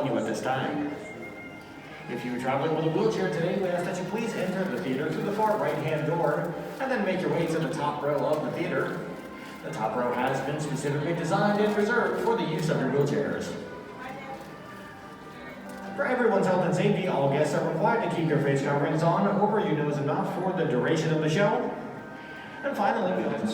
calling you at this time. If you are traveling with a wheelchair today, we ask that you please enter the theater through the far right-hand door and then make your way to the top row of the theater. The top row has been specifically designed and reserved for the use of your wheelchairs. For everyone's health and safety, all guests are required to keep their face coverings on over your nose and mouth for the duration of the show. And finally, we have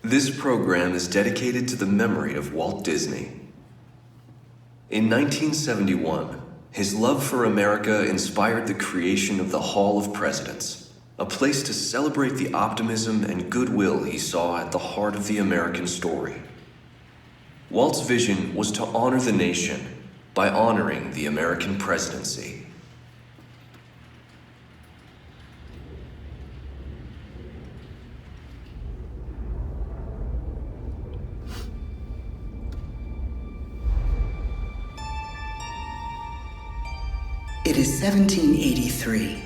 This program is dedicated to the memory of Walt Disney. In 1971, his love for America inspired the creation of the Hall of Presidents, a place to celebrate the optimism and goodwill he saw at the heart of the American story. Walt's vision was to honor the nation by honoring the American presidency. It is 1783,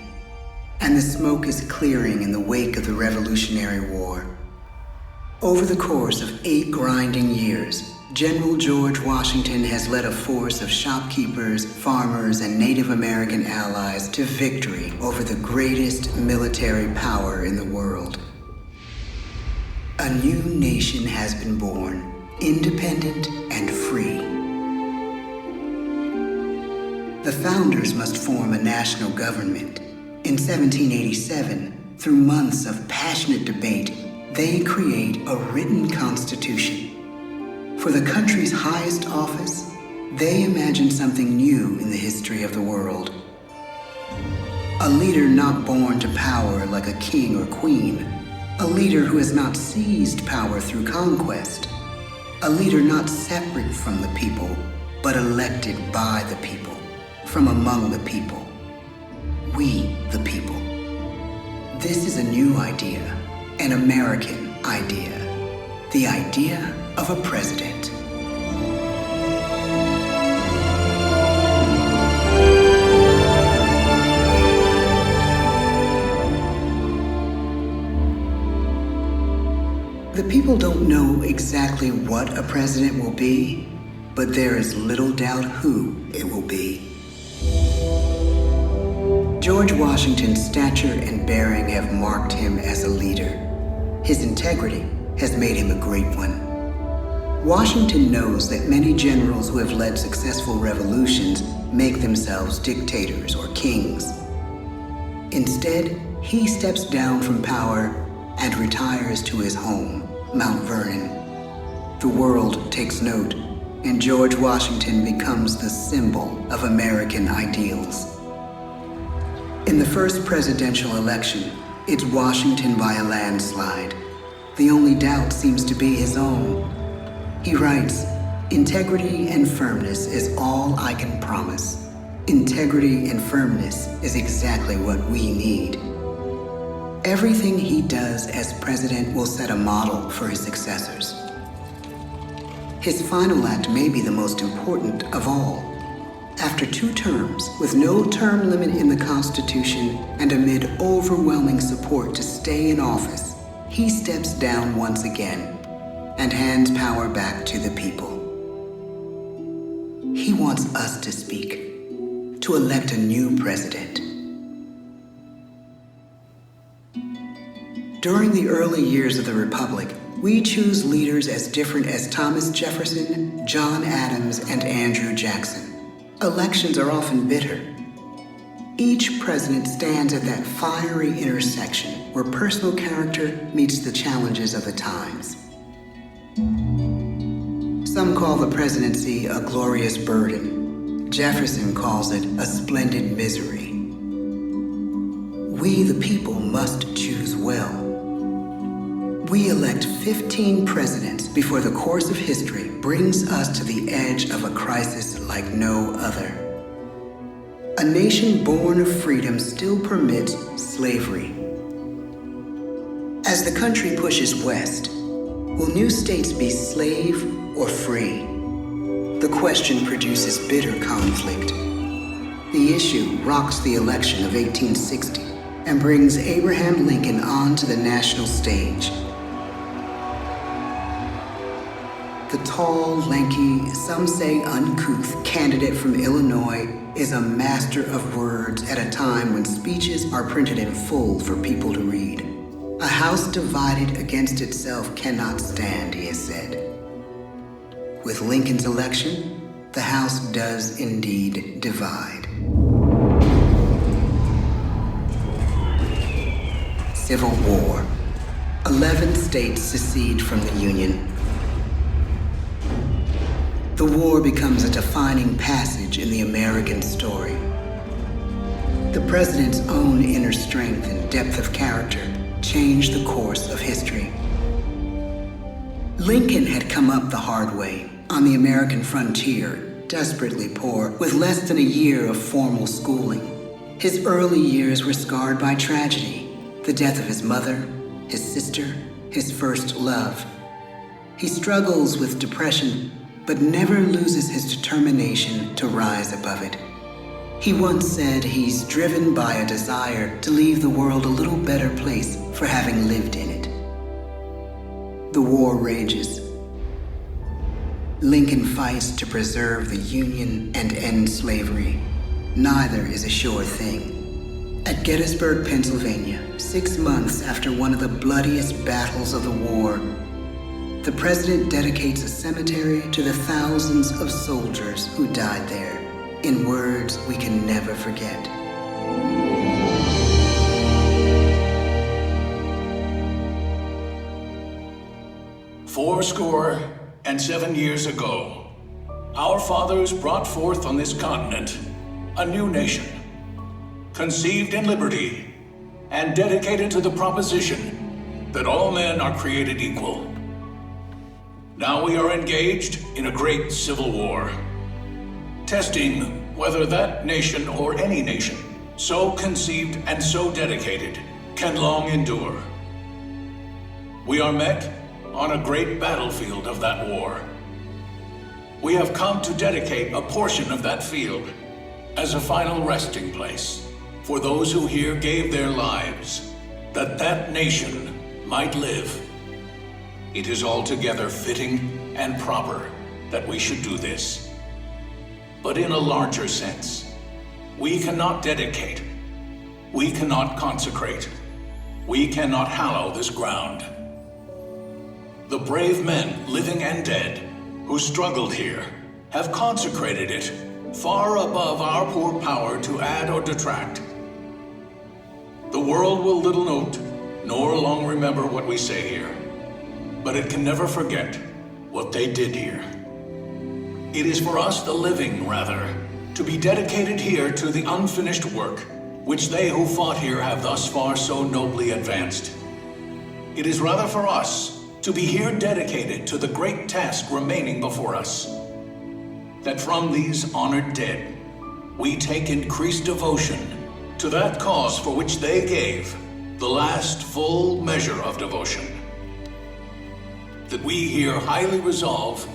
and the smoke is clearing in the wake of the Revolutionary War. Over the course of 8 grinding years, General George Washington has led a force of shopkeepers, farmers, and Native American allies to victory over the greatest military power in the world. A new nation has been born, independent and free. The founders must form a national government. In 1787, through months of passionate debate, they create a written constitution. For the country's highest office, they imagine something new in the history of the world. A leader not born to power like a king or queen. A leader who has not seized power through conquest. A leader not separate from the people, but elected by the people. From among the people. We, the people. This is a new idea, an American idea. The idea of a president. The people don't know exactly what a president will be, but there is little doubt who it will be. George Washington's stature and bearing have marked him as a leader. His integrity has made him a great one. Washington knows that many generals who have led successful revolutions make themselves dictators or kings. Instead, he steps down from power and retires to his home, Mount Vernon. The world takes note, and George Washington becomes the symbol of American ideals. In the first presidential election, it's Washington by a landslide. The only doubt seems to be his own. He writes, "Integrity and firmness is all I can promise. Integrity and firmness is exactly what we need." Everything he does as president will set a model for his successors. His final act may be the most important of all. After 2 terms, with no term limit in the Constitution and amid overwhelming support to stay in office, he steps down once again and hands power back to the people. He wants us to speak, to elect a new president. During the early years of the Republic, we choose leaders as different as Thomas Jefferson, John Adams, and Andrew Jackson. Elections are often bitter. Each president stands at that fiery intersection where personal character meets the challenges of the times. Some call the presidency a glorious burden. Jefferson calls it a splendid misery. We, the people, must choose well. We elect 15 presidents before the course of history brings us to the edge of a crisis like no other. A nation born of freedom still permits slavery. As the country pushes west, Will new states be slave or free? The question produces bitter conflict. The issue rocks the election of 1860 and brings Abraham Lincoln onto the national stage. The tall, lanky, some say uncouth candidate from Illinois is a master of words at a time when speeches are printed in full for people to read. A house divided against itself cannot stand, he has said. With Lincoln's election, the House does indeed divide. Civil War. 11 states secede from the Union. The war becomes a defining passage in the American story. The president's own inner strength and depth of character changed the course of history. Lincoln had come up the hard way on the American frontier, desperately poor, with less than a year of formal schooling. His early years were scarred by tragedy, the death of his mother, his sister, his first love. He struggles with depression, but never loses his determination to rise above it. He once said he's driven by a desire to leave the world a little better place for having lived in it. The war rages. Lincoln fights to preserve the Union and end slavery. Neither is a sure thing. At Gettysburg, Pennsylvania, 6 months after one of the bloodiest battles of the war, the president dedicates a cemetery to the thousands of soldiers who died there, in words we can never forget. "Fourscore-and-7 years ago, our fathers brought forth on this continent a new nation, conceived in liberty and dedicated to the proposition that all men are created equal. Now we are engaged in a great civil war, testing whether that nation or any nation, so conceived and so dedicated, can long endure. We are met on a great battlefield of that war. We have come to dedicate a portion of that field as a final resting place for those who here gave their lives, that that nation might live. It is altogether fitting and proper that we should do this. But in a larger sense, we cannot dedicate, we cannot consecrate, we cannot hallow this ground. The brave men, living and dead, who struggled here, have consecrated it far above our poor power to add or detract. The world will little note, nor long remember what we say here, but it can never forget what they did here. It is for us, the living, rather, to be dedicated here to the unfinished work which they who fought here have thus far so nobly advanced. It is rather for us to be here dedicated to the great task remaining before us, that from these honored dead we take increased devotion to that cause for which they gave the last full measure of devotion. That we here highly resolve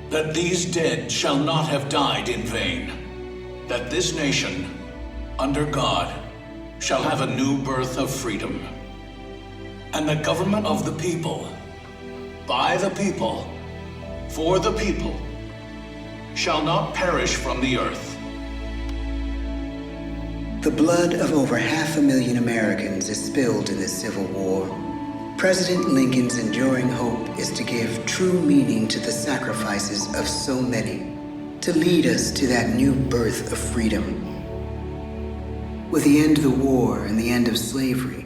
that these dead shall not have died in vain, that this nation, under God, shall have a new birth of freedom, and the government of the people, by the people, for the people, shall not perish from the earth. The blood of over 500,000 Americans is spilled in this Civil War. President Lincoln's enduring hope is to give true meaning to the sacrifices of so many, to lead us to that new birth of freedom. With the end of the war and the end of slavery,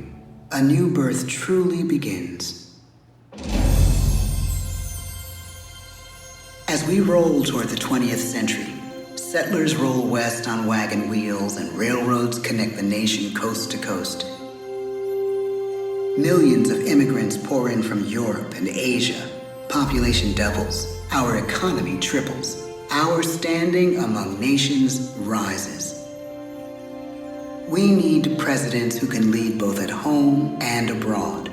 a new birth truly begins. As we roll toward the 20th century, settlers roll west on wagon wheels and railroads connect the nation coast to coast. Millions of immigrants pour in from Europe and Asia. Population doubles. Our economy triples. Our standing among nations rises. We need presidents who can lead both at home and abroad.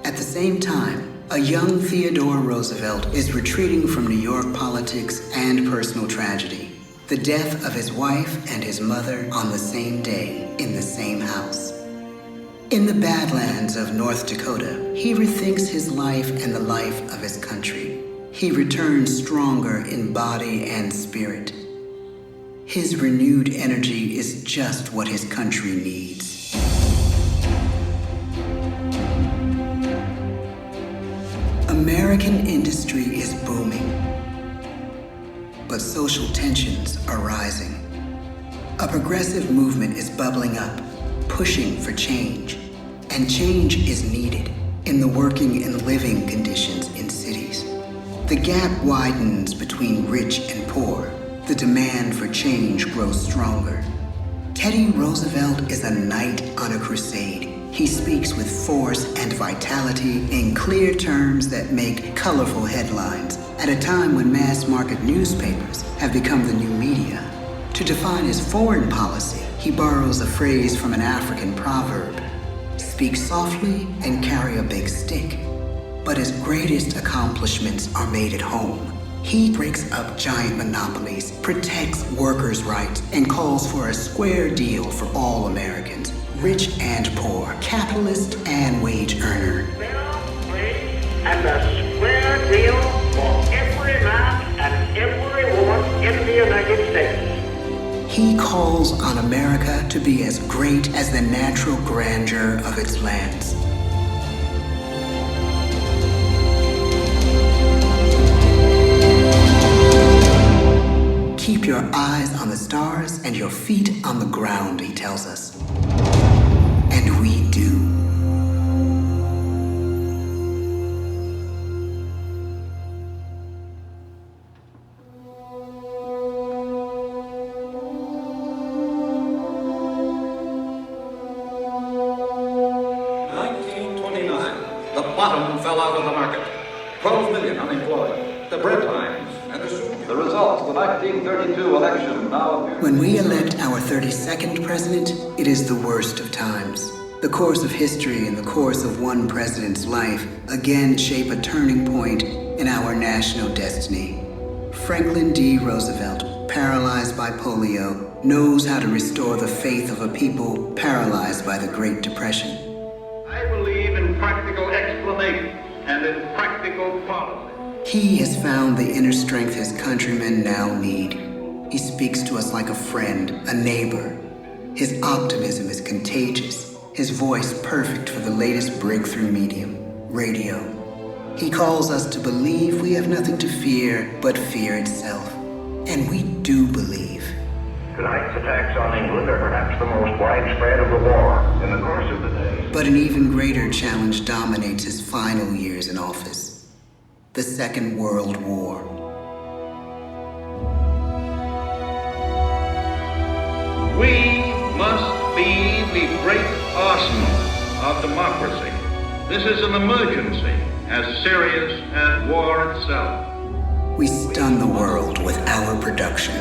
At the same time, A young Theodore Roosevelt is retreating from New York politics and personal tragedy. The death of his wife and his mother on the same day in the same house. In the Badlands of North Dakota, he rethinks his life and the life of his country. He returns stronger in body and spirit. His renewed energy is just what his country needs. American industry is booming, but social tensions are rising. A progressive movement is bubbling up, pushing for change, and change is needed in the working and living conditions in cities. The gap widens between rich and poor. The demand for change grows stronger. Teddy Roosevelt is a knight on a crusade. He speaks with force and vitality in clear terms that make colorful headlines at a time when mass-market newspapers have become the new media. To define his foreign policy, he borrows a phrase from an African proverb: speak softly and carry a big stick. But his greatest accomplishments are made at home. He breaks up giant monopolies, protects workers' rights, and calls for a square deal for all Americans, rich and poor, capitalist and wage earner. Fair wage and a square deal for every man and every woman in the United States. He calls on America to be as great as the natural grandeur of its lands. Keep your eyes on the stars and your feet on the ground, he tells us. And we do. The bottom fell out of the market. 12 million unemployed. The bread lines and the soup. The results of the 1932 election now appear. When we elect our 32nd president, it is the worst of times. The course of history and the course of one president's life again shape a turning point in our national destiny. Franklin D. Roosevelt, paralyzed by polio, knows how to restore the faith of a people paralyzed by the Great Depression. I believe in practical explanation and in practical policy. He has found the inner strength his countrymen now need. He speaks to us like a friend, a neighbor. His optimism is contagious, his voice perfect for the latest breakthrough medium, radio. He calls us to believe we have nothing to fear but fear itself. And we do believe. Tonight's attacks on England are perhaps the most widespread of the war in the course of the day. But an even greater challenge dominates his final years in office. The Second World War. We must be the great arsenal of democracy. This is an emergency as serious as war itself. We stun the world with our production.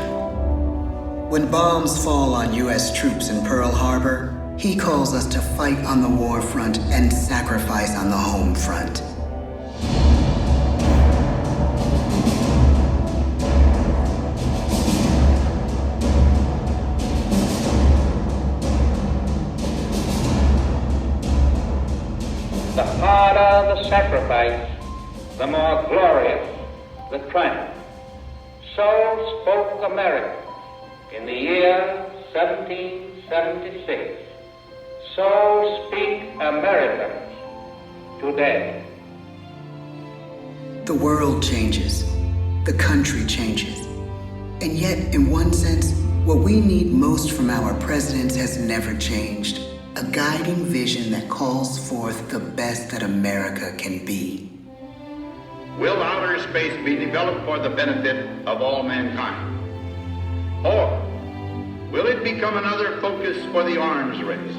When bombs fall on U.S. troops in Pearl Harbor, he calls us to fight on the war front and sacrifice on the home front. The harder the sacrifice, the more glorious the triumph. So spoke America in the year 1776. So speak Americans today. The world changes. The country changes. And yet, in one sense, what we need most from our presidents has never changed. A guiding vision that calls forth the best that America can be. Will outer space be developed for the benefit of all mankind? Or will it become another focus for the arms race?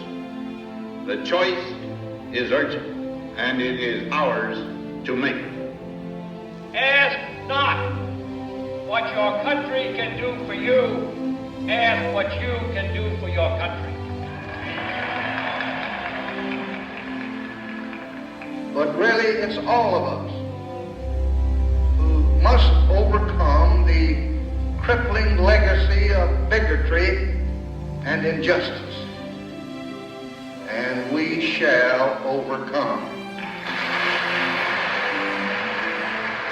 The choice is urgent, and it is ours to make. Ask not what your country can do for you. Ask what you can do for your country. but really it's all of us who must overcome the crippling legacy of bigotry and injustice. And we shall overcome.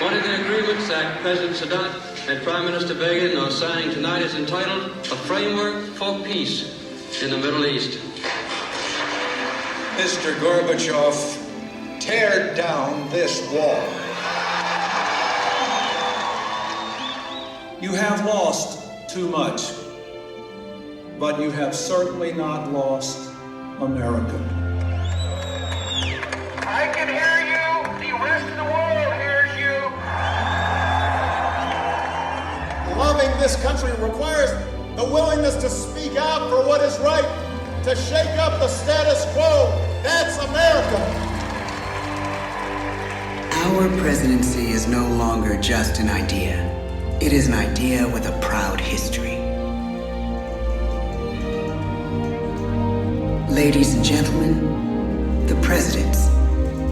One of the agreements that President Sadat and Prime Minister Begin are signing tonight is entitled A Framework for Peace in the Middle East. Mr. Gorbachev, tear down this wall. You have lost too much, but you have certainly not lost America. I can hear you. The rest of the world hears you. Loving this country requires the willingness to speak out for what is right, to shake up the status quo. That's America. Our presidency is no longer just an idea. It is an idea with a proud history. Ladies and gentlemen, the presidents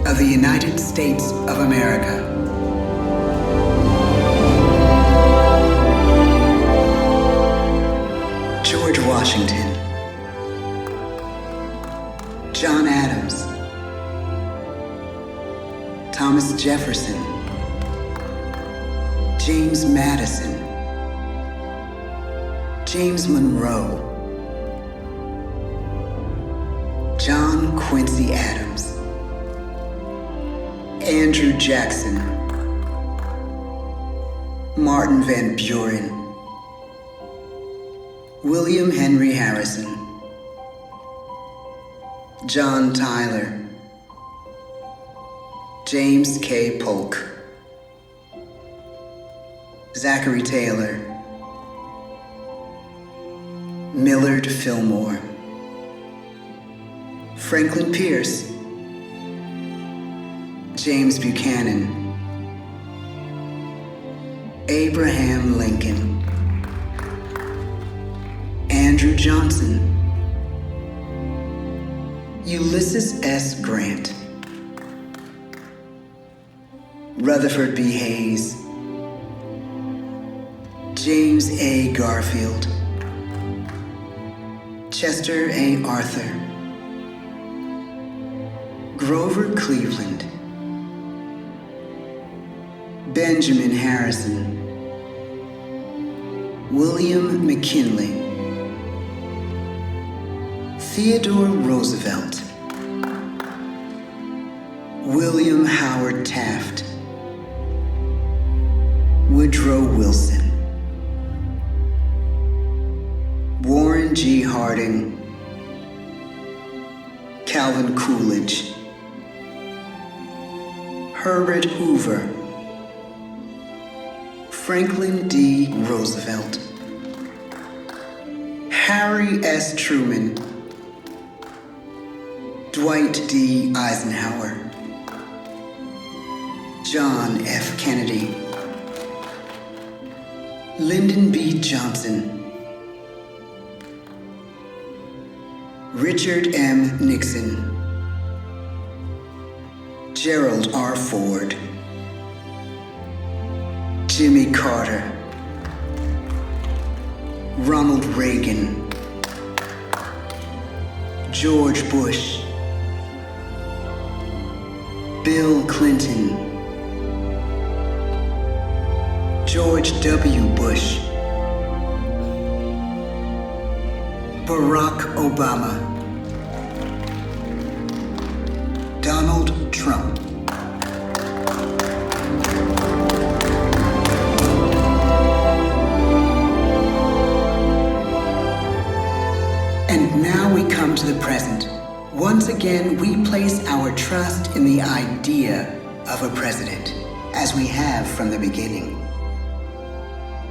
of the United States of America. George Washington, John Adams, Thomas Jefferson, James Madison, James Monroe, John Quincy Adams, Andrew Jackson, Martin Van Buren, William Henry Harrison, John Tyler, James K. Polk, Zachary Taylor, Millard Fillmore, Franklin Pierce, James Buchanan, Abraham Lincoln, Andrew Johnson, Ulysses S. Grant, Rutherford B. Hayes, James A. Garfield, Chester A. Arthur, Grover Cleveland, Benjamin Harrison, William McKinley, Theodore Roosevelt, William Howard Taft, Woodrow Wilson, Warren G. Harding, Calvin Coolidge, Herbert Hoover, Franklin D. Roosevelt, Harry S. Truman, Dwight D. Eisenhower, John F. Kennedy, Lyndon B. Johnson, Richard M. Nixon, Gerald R. Ford, Jimmy Carter, Ronald Reagan, George Bush, Bill Clinton, George W. Bush, Barack Obama, Donald Trump. And now we come to the present. Once again, we place our trust in the idea of a president, as we have from the beginning.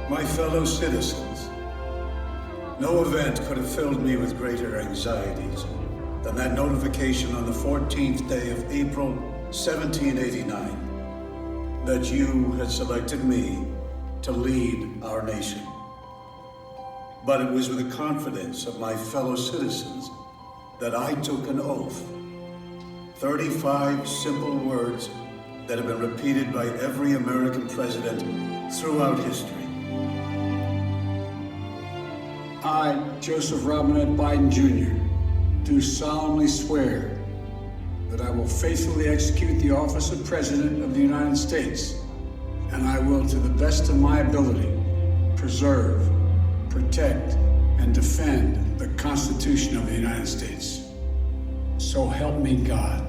My fellow citizens, no event could have filled me with greater anxieties than that notification on the 14th day of April, 1789, that you had selected me to lead our nation. But it was with the confidence of my fellow citizens that I took an oath 35 simple words that have been repeated by every American president throughout history. I, Joseph Robinette Biden Jr., do solemnly swear that I will faithfully execute the office of President of the United States, and I will, to the best of my ability, preserve, protect, and defend the Constitution of the United States. So help me God.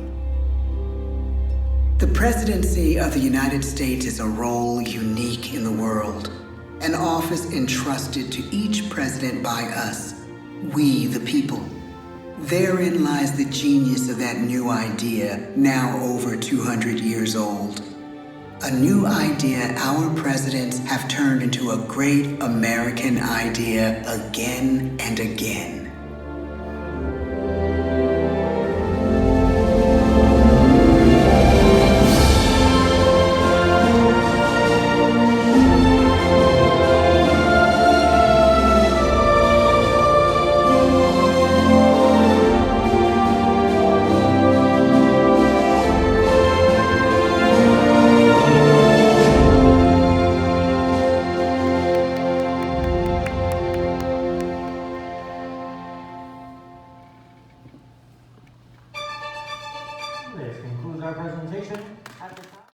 The presidency of the United States is a role unique in the world, an office entrusted to each president by us, we the people. Therein lies the genius of that new idea, now over 200 years old. A new idea our presidents have turned into a great American idea again and again. This concludes our presentation. At the time